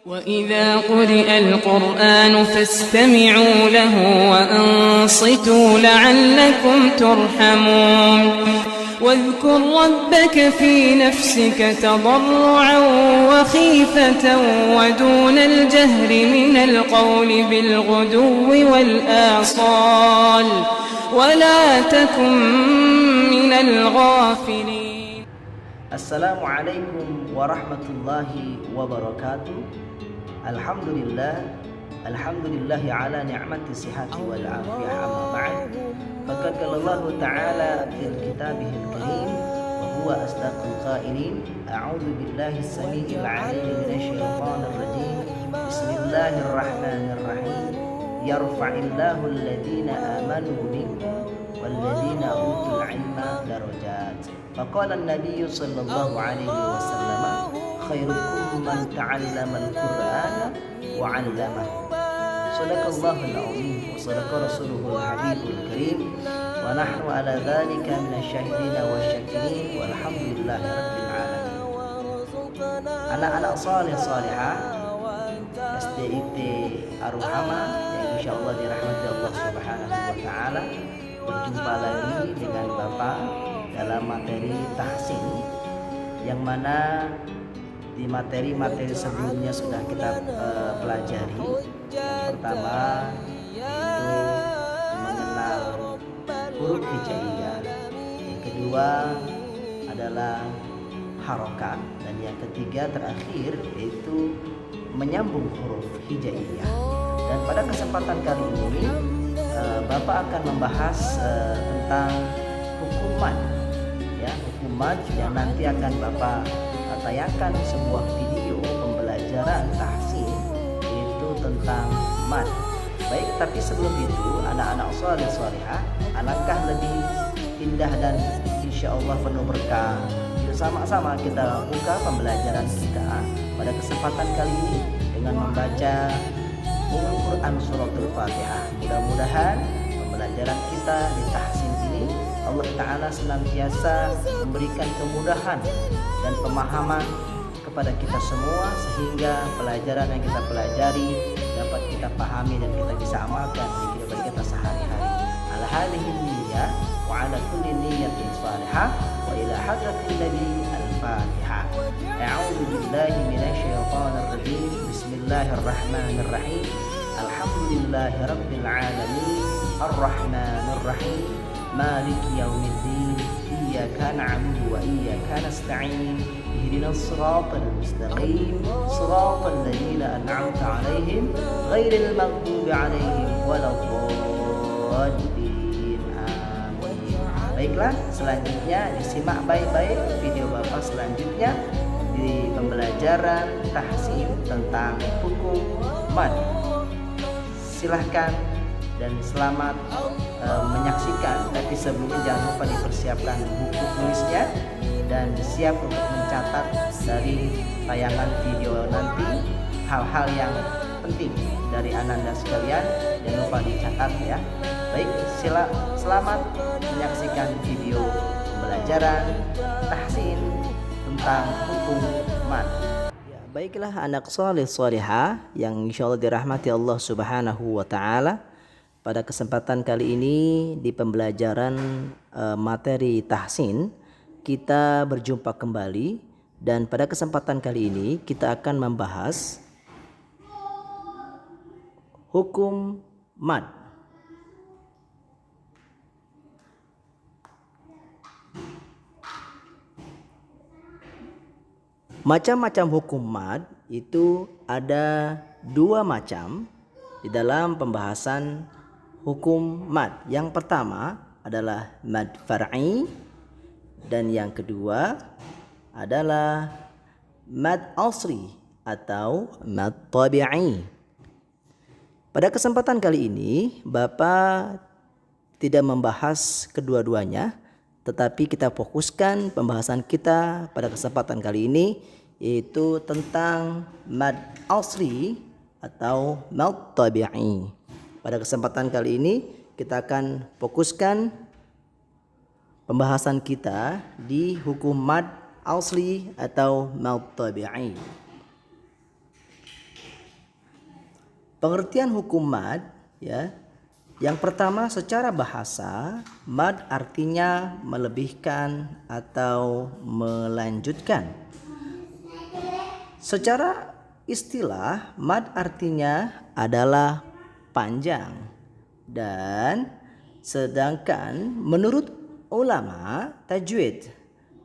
وإذا قرئ القرآن فاستمعوا له وأنصتوا لعلكم ترحمون واذكر ربك في نفسك تضرعا وخيفة ودون الجهر من القول بالغدو والآصال ولا تكن من الغافلين. Assalamualaikum warahmatullahi wabarakatuh. Alhamdulillahi ala ni'mati sihati wal afiyah amma ba'd. Faqad qala Allah ta'ala fil kitabihil karim wa huwa asdaqul qailin. A'udzu billahi as-sami'il 'alim minasy syaithanir rajim. Bismillahirrahmanirrahim. Yarfa'illahu alladhina amanu minkum walladhina utul 'ilma darajat. Faqala an-nabiy sallallahu alaihi wasallam khairukum man ta'allama al-Qur'ana wa 'allamahu. Shadaqallahul 'azim wa shadaqa rasuluhul habibul karim wa nahnu ala dzalika minasyahidin wasyakirin walhamdulillahi rabbil alamin. Anak-anak saleh salihah SDIT Ar-Ruhama yang insyaallah dirahmati Allah Subhanahu wa taala, berjumpa lagi dengan Bapak dalam materi tahsin yang mana di materi-materi sebelumnya sudah kita pelajari. Yang pertama yaitu mengenal huruf hijaiyah, yang kedua adalah harokat, dan yang ketiga terakhir yaitu menyambung huruf hijaiyah. Dan pada kesempatan kali ini Bapak akan membahas tentang hukuman, ya, hukuman yang nanti akan Bapak tayangkan sebuah video pembelajaran tahsin yaitu tentang mad. Baik, tapi sebelum itu anak-anak saleh salihah, alangkah lebih indah dan insyaallah penuh berkah bersama-sama kita buka pembelajaran kita pada kesempatan kali ini dengan membaca Al-Quran Suratul Fatihah. Mudah-mudahan pembelajaran kita di tahsin ini Allah Ta'ala senantiasa memberikan kemudahan dan pemahaman kepada kita semua, sehingga pelajaran yang kita pelajari dapat kita pahami dan kita bisa amalkan di kehidupan kita sehari-hari. Ala hadhihi niyyah wa ala kulli niyyatin salihah wa ila hadratin nabi al-Fatihah. A'udzu billahi minasy syaithanir rajim. Bismillahirrahmanirrahim. Alhamdulillahi rabbil alamin. Ar-Rahmanir Rahim. Maliki yaumiddin. Iyyaka na'budu wa iyyaka nasta'in. Ihdinas siratal mustaqim. Siratal ladzina an'amta 'alaihim ghairil maghdubi 'alaihim waladdallin. Amin. Baiklah, selanjutnya disimak baik-baik video Bapak selanjutnya di pembelajaran tahsin tentang hukum mad. Silahkan dan selamat menyaksikan, tapi sebelumnya jangan lupa dipersiapkan buku tulisnya dan siap untuk mencatat dari tayangan video nanti hal-hal yang penting dari ananda sekalian, jangan lupa dicatat ya. Baik, selamat menyaksikan video pembelajaran tahsin tentang hukum mad. Baiklah anak saleh salihah yang insyaallah dirahmati Allah Subhanahu wa taala. Pada kesempatan kali ini di pembelajaran materi tahsin kita berjumpa kembali, dan pada kesempatan kali ini kita akan membahas hukum mad. Macam-macam hukum mad itu ada dua macam di dalam pembahasan hukum mad. Yang pertama adalah mad far'i dan yang kedua adalah mad asli atau mad tabi'i. Pada kesempatan kali ini Bapak tidak membahas kedua-duanya, tetapi kita fokuskan pembahasan kita pada kesempatan kali ini yaitu tentang mad asli atau mad tabi'i. Pada kesempatan kali ini kita akan fokuskan pembahasan kita di hukum mad asli atau mad tabi'i. Pengertian hukum mad ya. Yang pertama, secara bahasa, mad artinya melebihkan atau melanjutkan. Secara istilah, mad artinya adalah panjang. Dan sedangkan menurut ulama tajwid,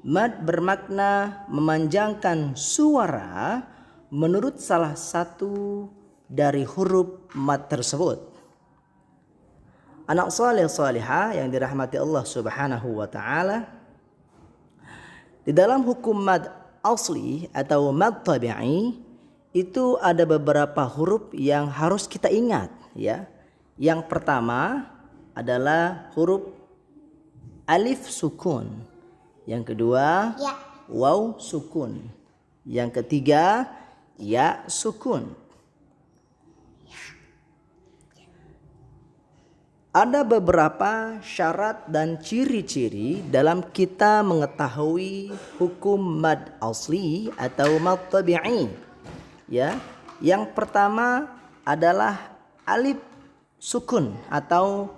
mad bermakna memanjangkan suara menurut salah satu dari huruf mad tersebut. Anak saleh salihah yang dirahmati Allah Subhanahu wa taala, di dalam hukum mad asli atau mad tabi'i itu ada beberapa huruf yang harus kita ingat ya. Yang pertama adalah huruf alif sukun. Yang kedua waw sukun. Yang ketiga ya sukun. Ada beberapa syarat dan ciri-ciri dalam kita mengetahui hukum mad asli atau mad tabi'i. Ya, yang pertama adalah alif sukun atau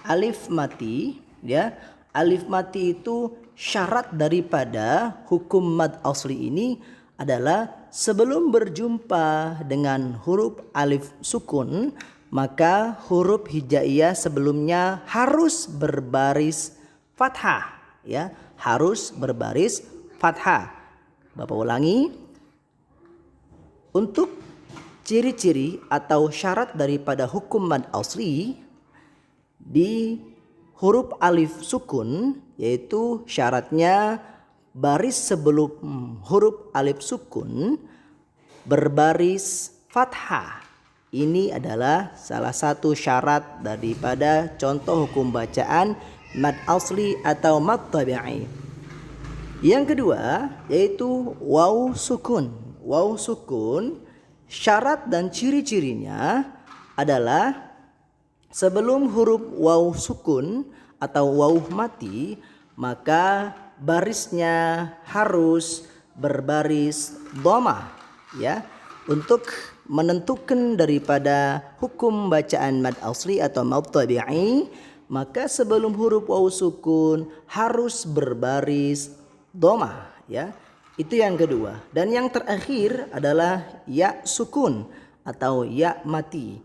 alif mati. Ya, alif mati itu syarat daripada hukum mad asli ini adalah sebelum berjumpa dengan huruf alif sukun, maka huruf hijaiyah sebelumnya harus berbaris fathah ya, harus berbaris fathah. Bapak ulangi. Untuk ciri-ciri atau syarat daripada hukum mad asli di huruf alif sukun, yaitu syaratnya baris sebelum huruf alif sukun berbaris fathah. Ini adalah salah satu syarat daripada contoh hukum bacaan mad asli atau mad tabi'i. Yang kedua yaitu waw sukun. Waw sukun syarat dan ciri-cirinya adalah sebelum huruf waw sukun atau waw mati, maka barisnya harus berbaris dhammah ya. Untuk menentukan daripada hukum bacaan mad asli atau mad tabi'i, maka sebelum huruf waw sukun harus berbaris dhammah ya. Itu yang kedua. Dan yang terakhir adalah ya sukun atau ya mati.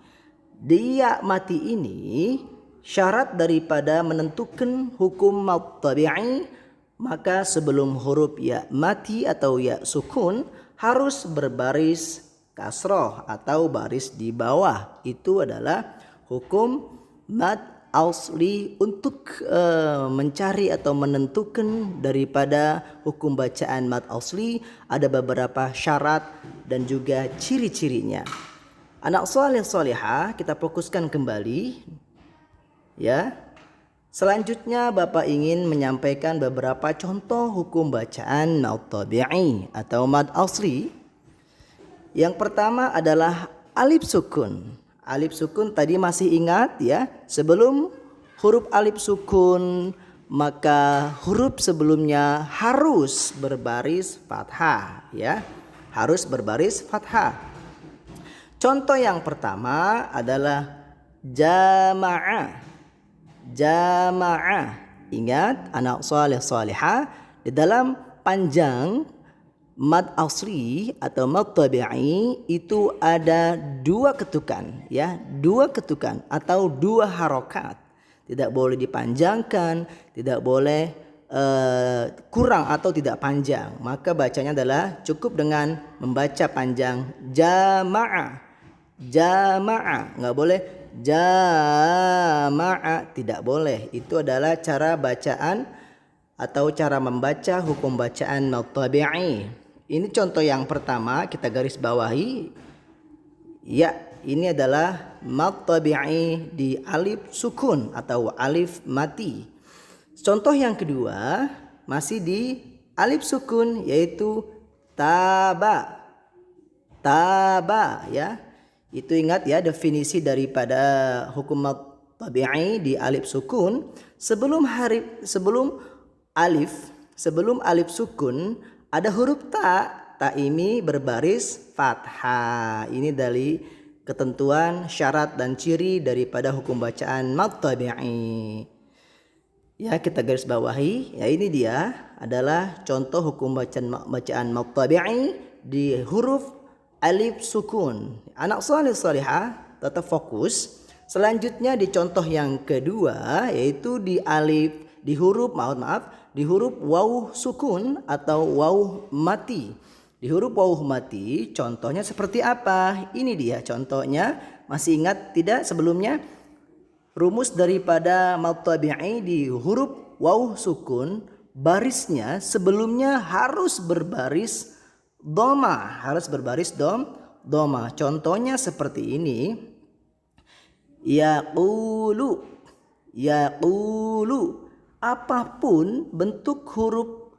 Di ya mati ini syarat daripada menentukan hukum mad tabi'i, maka sebelum huruf ya mati atau ya sukun harus berbaris kasroh atau baris di bawah. Itu adalah hukum mad asli. Untuk mencari atau menentukan daripada hukum bacaan mad asli ada beberapa syarat dan juga ciri-cirinya. Anak saleh salihah, kita fokuskan kembali ya. Selanjutnya Bapak ingin menyampaikan beberapa contoh hukum bacaan mad tabi'i atau mad asli. Yang pertama adalah alif sukun. Alif sukun tadi masih ingat ya, sebelum huruf alif sukun maka huruf sebelumnya harus berbaris fathah ya, harus berbaris fathah. Contoh yang pertama adalah jama'ah. Jama'ah. Ingat anak saleh salihah, di dalam panjang mad asli atau mad tabi'i itu ada dua ketukan ya, dua ketukan atau dua harokat. Tidak boleh dipanjangkan, tidak boleh kurang atau tidak panjang. Maka bacanya adalah cukup dengan membaca panjang jama'ah. Jama'ah, nggak boleh jama'a, tidak boleh. Itu adalah cara bacaan atau cara membaca hukum bacaan mad tabi'i. Ini contoh yang pertama, kita garis bawahi. Ya, ini adalah mad tabi'i di alif sukun atau alif mati. Contoh yang kedua masih di alif sukun, yaitu taba. Taba ya. Itu ingat ya definisi daripada hukum mad tabi'i di alif sukun. Sebelum alif sukun ada huruf ta. Ta ini berbaris fathah. Ini dari ketentuan, syarat dan ciri daripada hukum bacaan mad tabi'i. Ya, kita garis bawahi, ya ini dia adalah contoh hukum bacaan mad tabi'i di huruf alif sukun. Anak salih salihah tetap fokus. Selanjutnya di contoh yang kedua yaitu di huruf waw sukun atau waw mati. Di huruf waw mati contohnya seperti apa? Ini dia contohnya. Masih ingat tidak sebelumnya? Rumus daripada mad tabi'i di huruf waw sukun, barisnya sebelumnya harus berbaris dhamma, dhamma. Contohnya seperti ini. Yaqulu, apapun bentuk huruf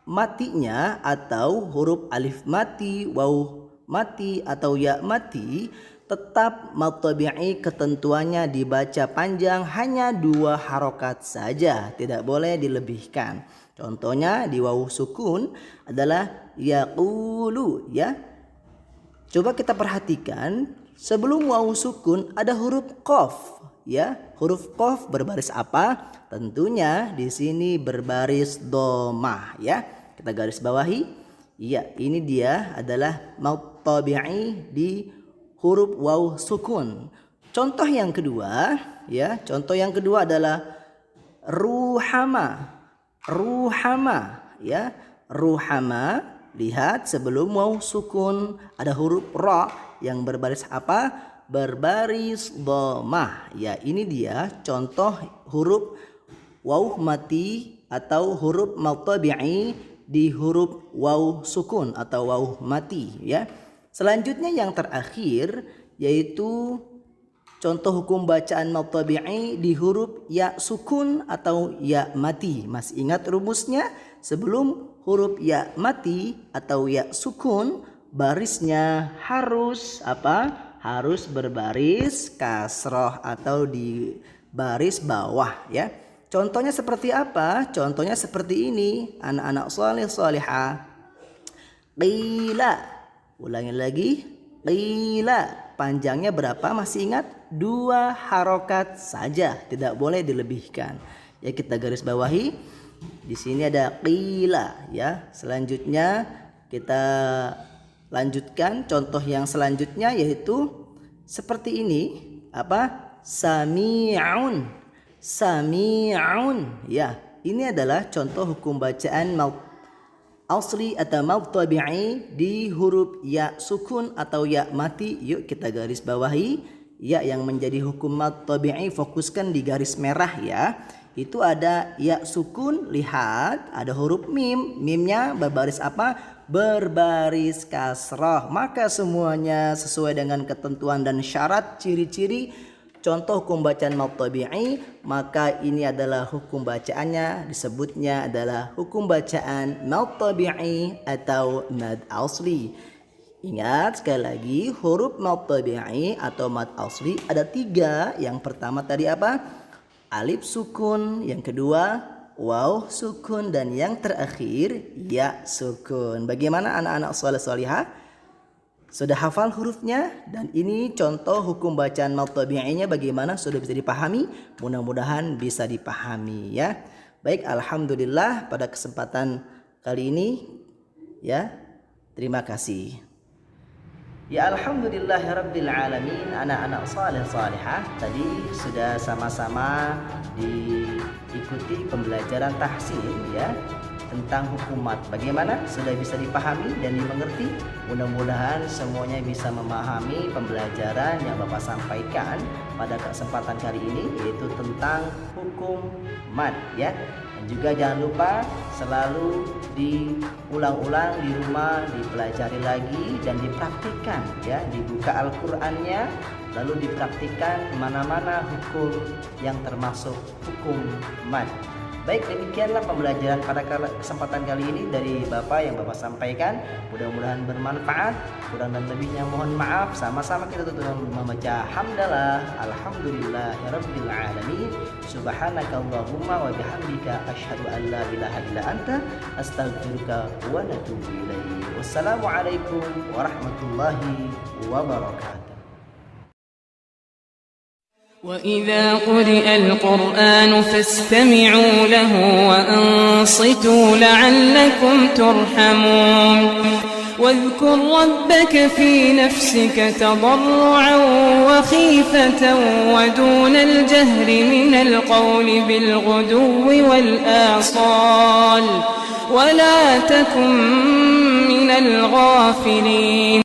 matinya atau huruf alif mati, waw mati atau ya mati, tetap mad tabi'i ketentuannya dibaca panjang hanya 2 harokat saja, tidak boleh dilebihkan. Contohnya di waw sukun adalah yaqulu, ya. Coba kita perhatikan, sebelum waw sukun ada huruf qaf, ya. Huruf qaf berbaris apa? Tentunya di sini berbaris dhammah, ya. Kita garis bawahi. Ya, ini dia adalah mad tabi'i di huruf waw sukun. Contoh yang kedua, ya. Contoh yang kedua adalah ruhama. Ya. Ruhama, lihat sebelum waw sukun ada huruf ra yang berbaris apa? Berbaris dhammah. Ya, ini dia contoh huruf waw mati atau huruf mad tabi'i di huruf waw sukun atau waw mati, ya. Selanjutnya yang terakhir yaitu contoh hukum bacaan mad tabi'i di huruf ya sukun atau ya mati. Masih ingat rumusnya? Sebelum huruf ya mati atau ya sukun, barisnya harus apa? Harus berbaris kasroh atau di baris bawah, ya. Contohnya seperti apa? Contohnya seperti ini, anak-anak salih salihah. Qila, ulangi lagi. Qila, panjangnya berapa? Masih ingat? 2 harokat saja, tidak boleh dilebihkan. Ya, kita garis bawahi. Di sini ada qila, ya. Selanjutnya kita lanjutkan contoh yang selanjutnya yaitu seperti ini, apa? Sami'un, ya. Ini adalah contoh hukum bacaan mad asli atau mad tabi'i di huruf ya sukun atau ya mati. Yuk kita garis bawahi. Ya, yang menjadi hukum mad tabi'i fokuskan di garis merah, ya. Itu ada ya sukun, lihat ada huruf mim. Mimnya berbaris apa? Berbaris kasrah. Maka semuanya sesuai dengan ketentuan dan syarat ciri-ciri contoh hukum bacaan mad tabi'i, maka ini adalah hukum bacaannya, disebutnya adalah hukum bacaan mad tabi'i atau mad asli. Ingat sekali lagi, huruf mad tabi'i atau mad asli ada 3. Yang pertama tadi apa? Alif sukun, yang kedua waw sukun, dan yang terakhir ya sukun. Bagaimana anak-anak saleh salihah? Sudah hafal hurufnya? Dan ini contoh hukum bacaan mad tabi'inya bagaimana? Sudah bisa dipahami? Mudah-mudahan bisa dipahami, ya. Baik, alhamdulillah pada kesempatan kali ini, ya. Terima kasih. Ya, alhamdulillahirabbil alamin, anak-anak saleh salihah, tadi sudah sama-sama diikuti pembelajaran tahsin, ya, tentang hukum mad. Bagaimana? Sudah bisa dipahami dan dimengerti? Mudah-mudahan semuanya bisa memahami pembelajaran yang Bapak sampaikan pada kesempatan kali ini, yaitu tentang hukum mad, ya. Dan juga jangan lupa selalu diulang-ulang di rumah, dipelajari lagi dan dipraktikkan, ya. Dibuka Al-Qur'annya, lalu dipraktikkan mana-mana hukum yang termasuk hukum mad. Baik, demikianlah pembelajaran pada kesempatan kali ini dari Bapak yang Bapak sampaikan. Mudah-mudahan bermanfaat. Kurang dan lebihnya mohon maaf. Sama-sama kita tutup dengan membaca hamdalah alhamdulillahirabbil alamin. Subhanakallahumma wa bihamdika asyhadu an la ilaha illa anta astaghfiruka wa atubu ilaik. Wassalamualaikum warahmatullahi wabarakatuh. وإذا قرئ القرآن فاستمعوا له وأنصتوا لعلكم ترحمون واذكر ربك في نفسك تضرعا وخيفة ودون الجهر من القول بالغدو والآصال ولا تكن من الغافلين